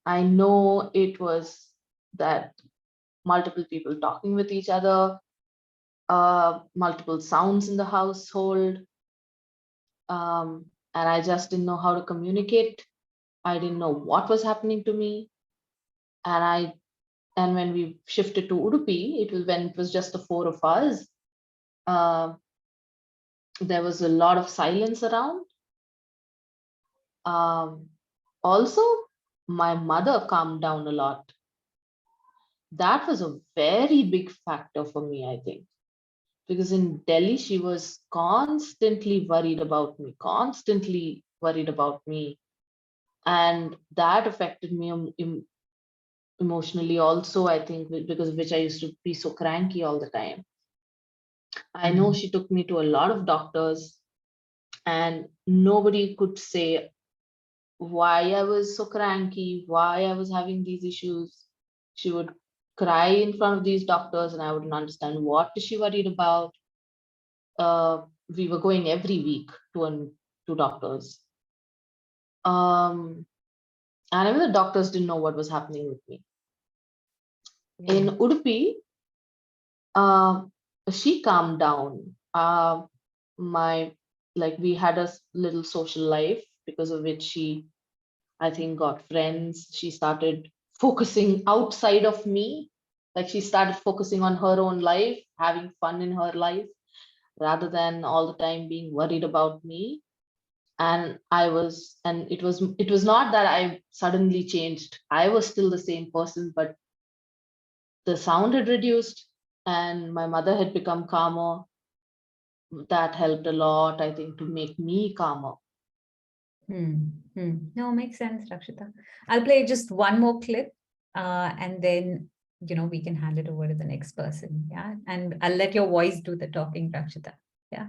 I know it was that multiple people talking with each other, multiple sounds in the household. And I just didn't know how to communicate. I didn't know what was happening to me. And when we shifted to Udupi, it was when it was just the four of us. There was a lot of silence around. Also, my mother calmed down a lot. That was a very big factor for me, I think, because in Delhi, she was constantly worried about me, And that affected me emotionally also, I think, because of which I used to be so cranky all the time. I know she took me to a lot of doctors and nobody could say why I was so cranky, why I was having these issues. She would cry in front of these doctors and I wouldn't understand what is she worried about. We were going every week to doctors. And even the doctors didn't know what was happening with me. In Udupi, she calmed down. We had a little social life because of which she, I think, got friends. She started focusing outside of me. Like she started focusing on her own life, having fun in her life, rather than all the time being worried about me. And it was not that I suddenly changed. I was still the same person, but the sound had reduced and my mother had become calmer. That helped a lot, I think, to make me calmer. No, makes sense, Rakshita. I'll play just one more clip and then, we can hand it over to the next person. Yeah. And I'll let your voice do the talking, Rakshita. Yeah.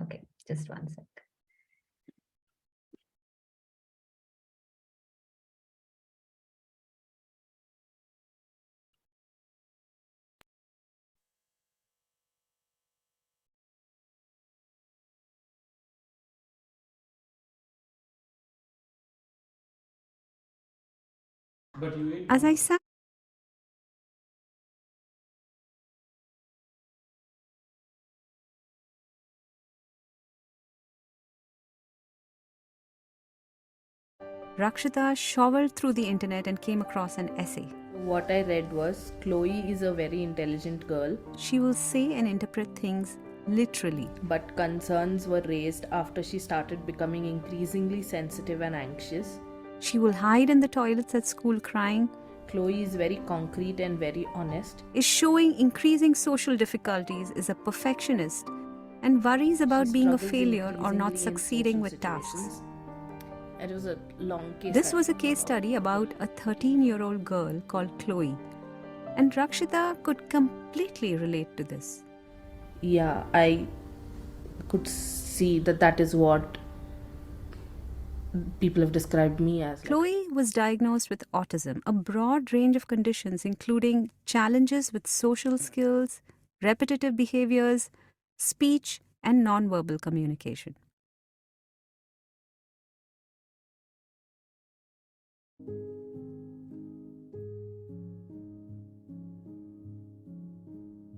Okay. Just one sec. As I sat Rakshita shoveled through the internet and came across an essay. What I read was, Chloe is a very intelligent girl. She will say and interpret things literally. But concerns were raised after she started becoming increasingly sensitive and anxious. She will hide in the toilets at school crying. Chloe is very concrete and very honest. Is showing increasing social difficulties, is a perfectionist, and worries about being a failure or not succeeding with tasks. It was a long case. This was a case study about a 13-year-old girl called Chloe, and Rakshita could completely relate to this. yeah, I could see that that is what people have described me as. Chloe was diagnosed with autism, a broad range of conditions, including challenges with social skills, repetitive behaviors, speech, and nonverbal communication.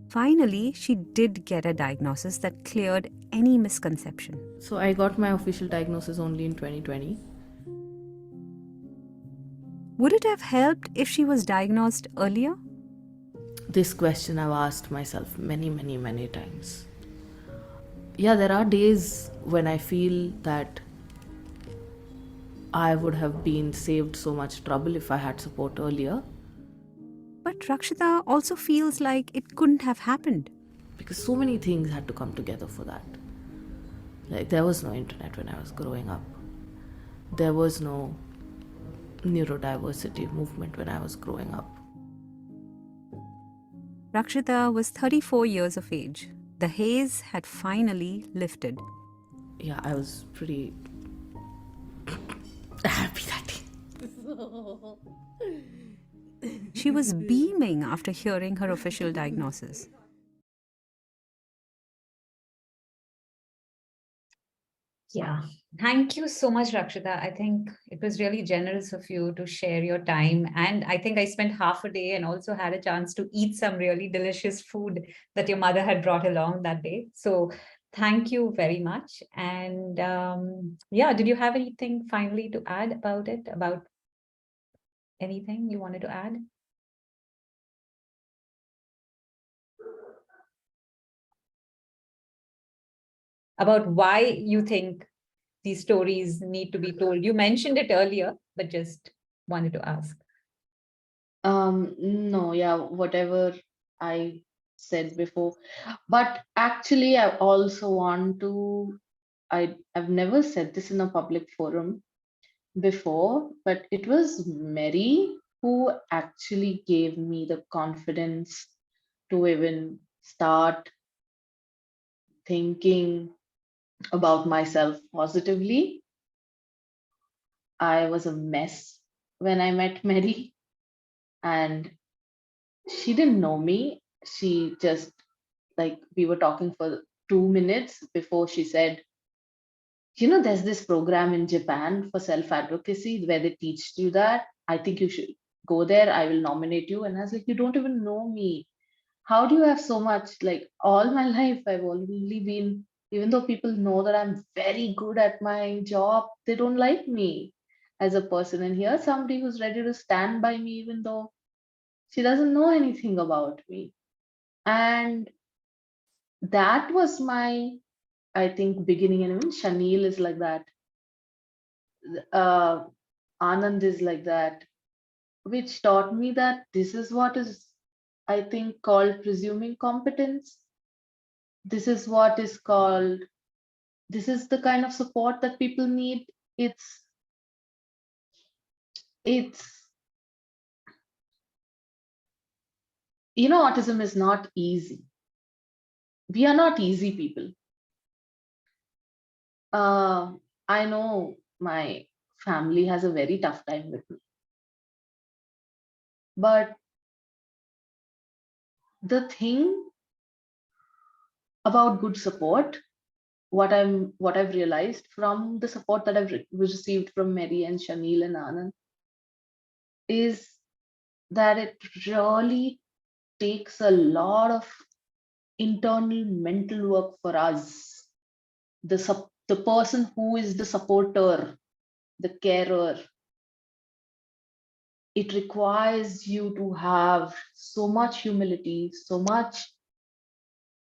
Finally, she did get a diagnosis that cleared any misconception. So I got my official diagnosis only in 2020. Would it have helped if she was diagnosed earlier? This question I've asked myself many, many, many times. Yeah, there are days when I feel that I would have been saved so much trouble if I had support earlier. But Rakshita also feels like it couldn't have happened. Because so many things had to come together for that. Like, there was no internet when I was growing up. There was no neurodiversity movement when I was growing up. Rakshita was 34 years of age. The haze had finally lifted. Yeah, I was pretty happy that day. She was beaming after hearing her official diagnosis. Yeah. Thank you so much, Rakshita. I think it was really generous of you to share your time. And I think I spent half a day and also had a chance to eat some really delicious food that your mother had brought along that day. So thank you very much. And yeah, did you have anything finally to add about it? About anything you wanted to add? About why you think these stories need to be told. You mentioned it earlier, but just wanted to ask. No, yeah, whatever I said before. But actually, I also want to, I've never said this in a public forum before, but it was Mary who actually gave me the confidence to even start thinking about myself positively. I was a mess when I met Mary, and she didn't know me. She just, like, we were talking for 2 minutes before she said, there's this program in Japan for self advocacy where they teach you that. I think you should go there. I will nominate you. And I was like, you don't even know me. How do you have so much? Like, all my life, I've only been, even though people know that I'm very good at my job, they don't like me as a person. And here's somebody who's ready to stand by me, even though she doesn't know anything about me. And that was my, I think, beginning. And even Shanil is like that. Uh, Anand is like that, which taught me that this is what is, I think, called presuming competence. This is what is called, this is the kind of support that people need. It's, autism is not easy. We are not easy people. I know my family has a very tough time with me. But the thing about good support, what I've realized from the support that I've received from Mary and Shanil and Anand, is that it really takes a lot of internal mental work for us. The person who is the supporter, the carer, it requires you to have so much humility, so much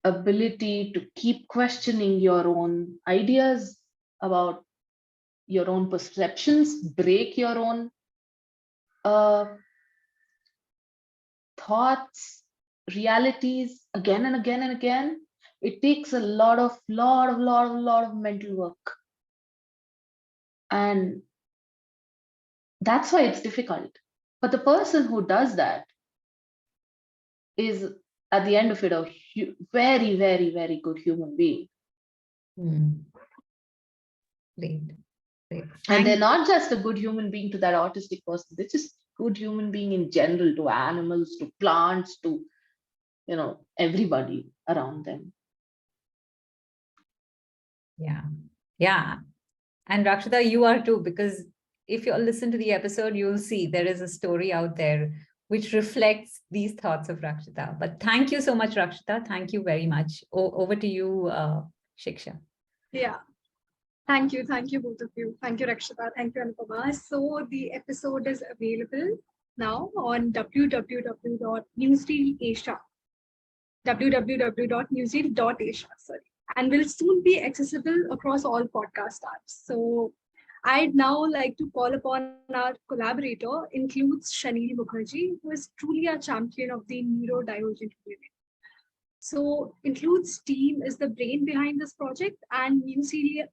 ability to keep questioning your own ideas about your own perceptions, break your own thoughts, realities again and again and again. It takes a lot of mental work, and that's why it's difficult. But the person who does that is, at the end of it, a very, very, very good human being. Great. And they're not just a good human being to that autistic person, they're just good human being in general, to animals, to plants, to, you know, everybody around them. Yeah. And Rakshita, you are too, because if you listen to the episode, you'll see there is a story out there which reflects these thoughts of Rakshita. But thank you so much, Rakshita. Thank you very much. Over to you, Shiksha. Yeah. Thank you, both of you. Thank you, Rakshita. Thank you, Anupama. So the episode is available now on www.newsreelasia, www.newsreel.asia, and will soon be accessible across all podcast apps. So I'd now like to call upon our collaborator, includes Shanil Mukherjee, who is truly a champion of the neurodivergent community. So Include's team is the brain behind this project, and Newsreel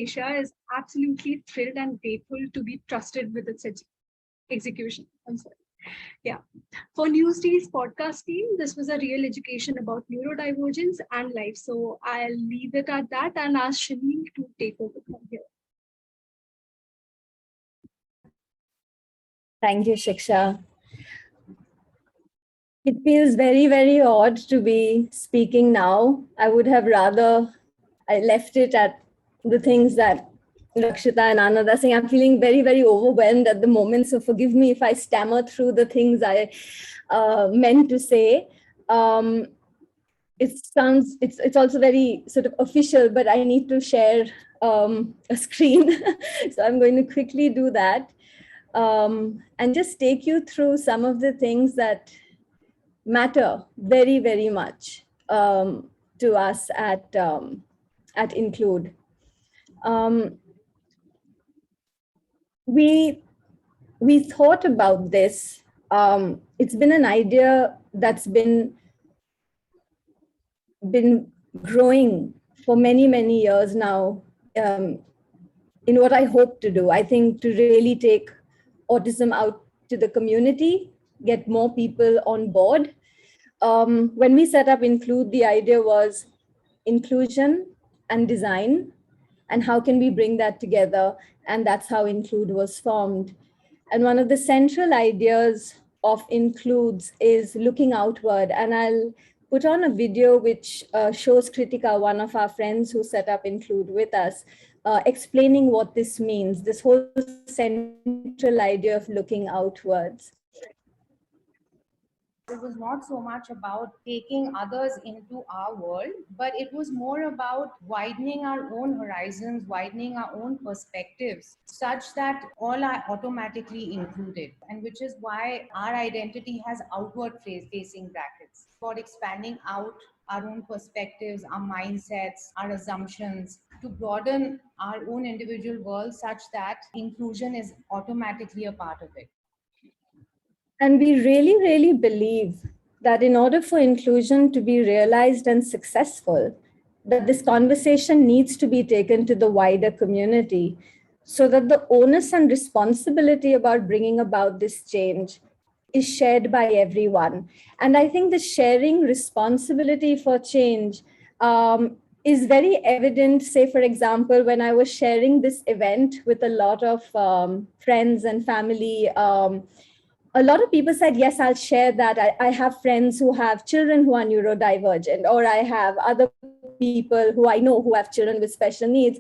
Asia is absolutely thrilled and grateful to be trusted with its execution. I'm sorry. Yeah. For Newsreel's podcast team, this was a real education about neurodivergence and life. So I'll leave it at that and ask Shanil to take over from here. Thank you, Shiksha. It feels very, very odd to be speaking now. I would have rather I left it at the things that Rakshita and Anand are saying. I'm feeling very, very overwhelmed at the moment. So forgive me if I stammer through the things I meant to say. It's also very sort of official, but I need to share a screen. So I'm going to quickly do that and just take you through some of the things that matter very, very much to us at Include. We thought about this. It's been an idea that's been growing for many, many years now in what I hope to do. I think to really take autism out to the community, get more people on board. When we set up Include, the idea was inclusion and design, and how can we bring that together? And that's how Include was formed. And one of the central ideas of Includes is looking outward. And I'll put on a video which shows Kritika, one of our friends who set up Include with us, explaining what this means, this whole central idea of looking outwards. It was not so much about taking others into our world, but it was more about widening our own horizons, widening our own perspectives, such that all are automatically included. And which is why our identity has outward facing brackets, for expanding out our own perspectives, our mindsets, our assumptions, to broaden our own individual world such that inclusion is automatically a part of it. And we really, really believe that in order for inclusion to be realized and successful, that this conversation needs to be taken to the wider community so that the onus and responsibility about bringing about this change is shared by everyone. And I think the sharing responsibility for change is very evident. Say, for example, when I was sharing this event with a lot of friends and family, a lot of people said, yes, I'll share that. I have friends who have children who are neurodivergent, or I have other people who I know who have children with special needs.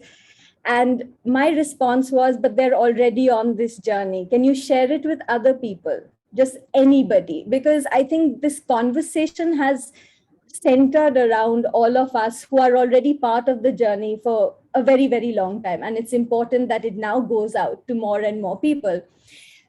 And my response was, but they're already on this journey. Can you share it with other people? Just anybody? Because I think this conversation has centered around all of us who are already part of the journey for a very, very long time. And it's important that it now goes out to more and more people.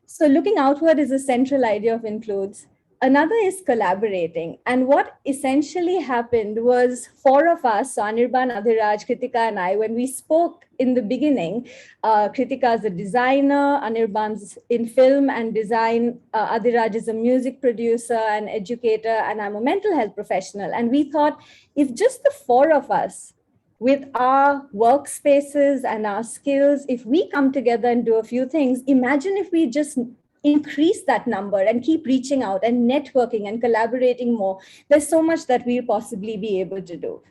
So looking outward is a central idea of Includes. Another is collaborating. And what essentially happened was 4 of us, so Anirban, Adhiraj, Kritika, and I, when we spoke in the beginning, Kritika is a designer, Anirban's in film and design, Adhiraj is a music producer and educator, and I'm a mental health professional. And we thought, if just the 4 of us with our workspaces and our skills, if we come together and do a few things, imagine if we just increase that number and keep reaching out and networking and collaborating more, there's so much that we'll possibly be able to do.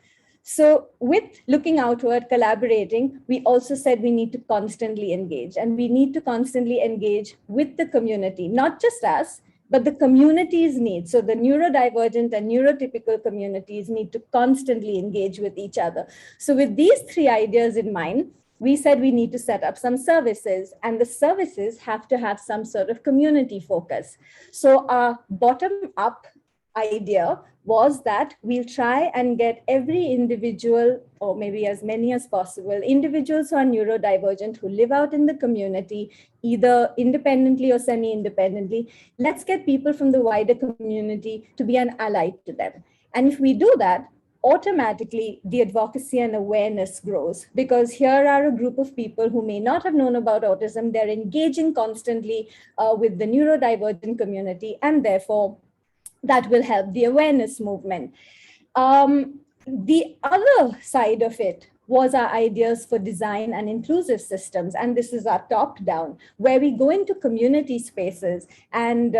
So with looking outward, collaborating, we also said we need to constantly engage, and we need to constantly engage with the community, not just us, but the community's needs. So the neurodivergent and neurotypical communities need to constantly engage with each other. So with these three ideas in mind, we said we need to set up some services, and the services have to have some sort of community focus. So our bottom up idea was that we'll try and get every individual, or maybe as many as possible, individuals who are neurodivergent, who live out in the community, either independently or semi-independently. Let's get people from the wider community to be an ally to them. And if we do that, automatically the advocacy and awareness grows, because here are a group of people who may not have known about autism. They're engaging constantly with the neurodivergent community, and therefore that will help the awareness movement. The other side of it was our ideas for design and inclusive systems. And this is our top down, where we go into community spaces and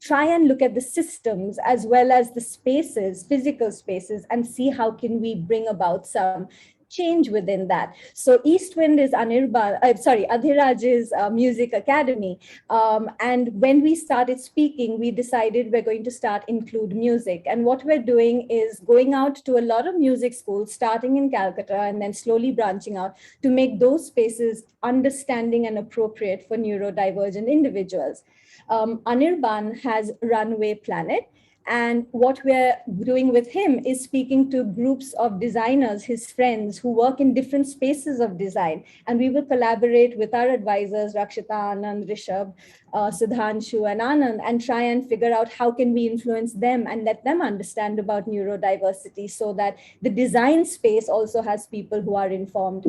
try and look at the systems as well as the spaces, physical spaces, and see how can we bring about some change within that. So East Wind is Adhiraj's music academy. And when we started speaking, we decided we're going to start include music. And what we're doing is going out to a lot of music schools, starting in Calcutta and then slowly branching out to make those spaces understanding and appropriate for neurodivergent individuals. Anirban has Runway Planet. And what we're doing with him is speaking to groups of designers, his friends who work in different spaces of design. And we will collaborate with our advisors, Rakshita, Anand, Rishabh, Sudhanshu, and Anand, and try and figure out how can we influence them and let them understand about neurodiversity, so that the design space also has people who are informed.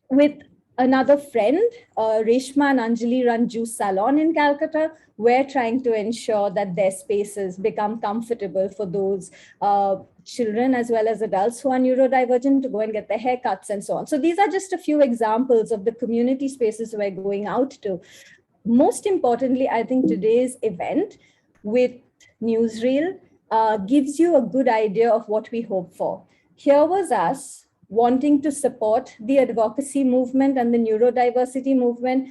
With another friend, Reshma and Anjali run Juice Salon in Calcutta. We're trying to ensure that their spaces become comfortable for those children as well as adults who are neurodivergent to go and get their haircuts and so on. So these are just a few examples of the community spaces we're going out to. Most importantly, I think today's event with Newsreel gives you a good idea of what we hope for. Here was us wanting to support the advocacy movement and the neurodiversity movement.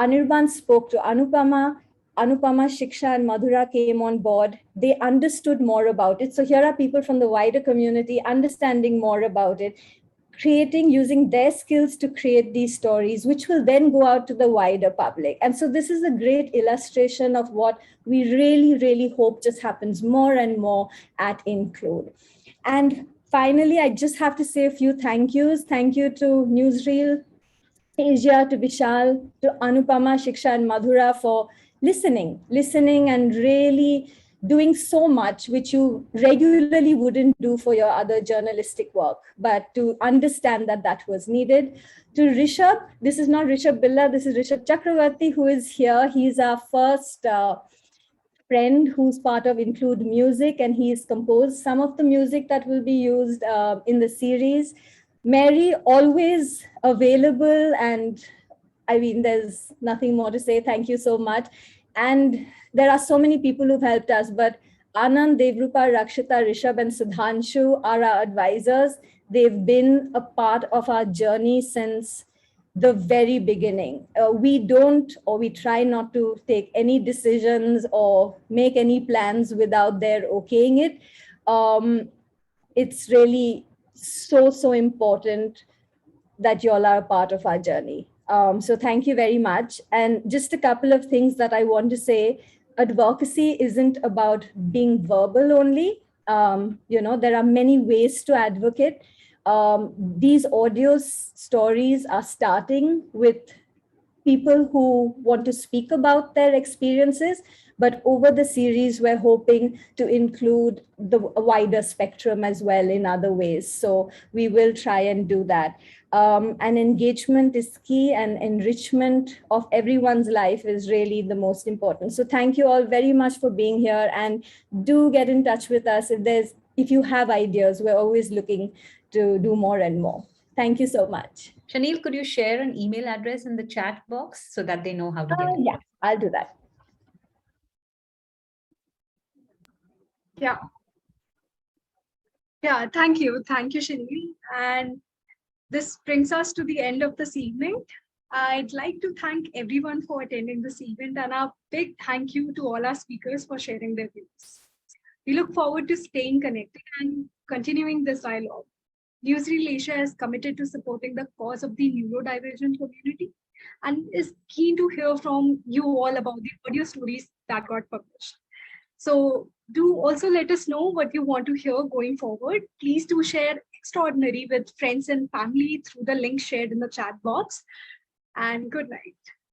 Anirban spoke to Anupama, Shiksha, and Madhura came on board. They understood more about it. So here are people from the wider community understanding more about it, using their skills to create these stories, which will then go out to the wider public. And so this is a great illustration of what we really, really hope just happens more and more at Include. And finally, I just have to say a few thank yous. Thank you to Newsreel, Asia, to Vishal, to Anupama, Shiksha, and Madhura for listening and really doing so much, which you regularly wouldn't do for your other journalistic work, but to understand that that was needed. To Rishabh, this is not Rishabh Billa, this is Rishabh Chakravarti, who is here. He's our first friend who's part of Include Music, and he's composed some of the music that will be used in the series. Mary, always available, and I mean, there's nothing more to say. Thank you so much. And there are so many people who've helped us, but Anand, Devrupa, Rakshita, Rishabh, and Sudhanshu are our advisors. They've been a part of our journey since the very beginning. We try not to take any decisions or make any plans without their okaying it. It's really so important that you all are a part of our journey. So thank you very much. And just a couple of things that I want to say. Advocacy isn't about being verbal only. There are many ways to advocate. These audio stories are starting with people who want to speak about their experiences, but over the series, we're hoping to include the wider spectrum as well in other ways. So we will try and do that. And engagement is key, and enrichment of everyone's life is really the most important. So thank you all very much for being here, and do get in touch with us if you have ideas. We're always looking to do more and more. Thank you so much. Shanil, could you share an email address in the chat box so that they know how to get it? Yeah, I'll do that. Yeah. Yeah, thank you. Thank you, Shanil. And this brings us to the end of this evening. I'd like to thank everyone for attending this event and a big thank you to all our speakers for sharing their views. We look forward to staying connected and continuing this dialogue. Newsreel Asia is committed to supporting the cause of the neurodivergent community and is keen to hear from you all about the audio stories that got published. So do also let us know what you want to hear going forward. Please do share Extraordinary with friends and family through the link shared in the chat box. And good night.